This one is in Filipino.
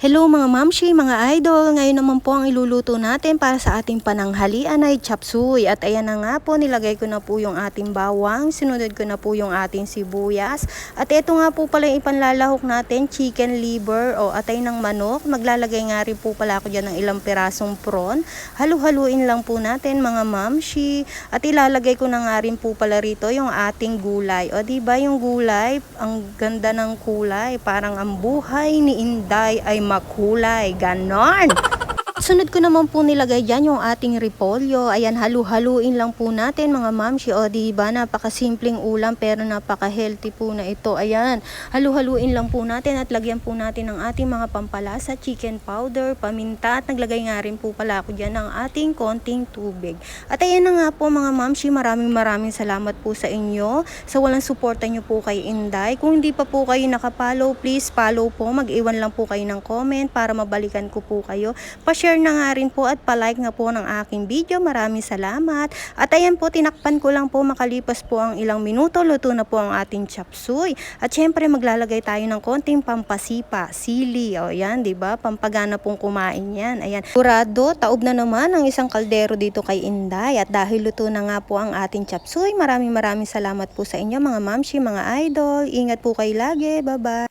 Hello mga mamshi, mga idol. Ngayon naman po ang iluluto natin para sa ating pananghalian ay chop suey. At ayan na nga po, nilagay ko na po yung ating bawang, sinunod ko na po yung ating sibuyas. At ito nga po pala yung ipanlalahok natin, chicken liver o atay ng manok. Maglalagay nga rin po pala ako dyan ng ilang pirasong prawn. Halu-haluin lang po natin mga mamshi. At ilalagay ko na nga rin po pala rito yung ating gulay. O diba yung gulay, ang ganda ng kulay. Parang ang buhay ni Inday ay makulay, ganon. Sunod ko naman po nilagay dyan yung ating repolyo. Ayan, halu-haluin lang po natin mga mamshi. O diba, napakasimpleng ulam pero napaka-healthy po na ito. Ayan, halu-haluin lang po natin at lagyan po natin ng ating mga pampalasa, chicken powder, paminta. At naglagay nga rin po pala ako dyan ng ating konting tubig. At ayan na nga po mga mamshi, maraming salamat po sa inyo. Sa walang suporta nyo po kay Inday. Kung hindi pa po kayo nakapollow, please follow po. Mag-iwan lang po kayo ng comment para mabalikan ko po kayo. Pa-share na nga rin po at palike nga po ng aking video. Maraming salamat. At ayan po, tinakpan ko lang po, makalipas po ang ilang minuto, luto na po ang ating chop suey. At syempre maglalagay tayo ng konting pampasipa, sili. O yan, diba? Pampagana pong kumain yan. Ayan. Kurado, taob na naman ang isang kaldero dito kay Inday. At dahil luto na nga po ang ating chop suey, maraming salamat po sa inyo mga mamshi, mga idol. Ingat po kayo lagi. Bye-bye.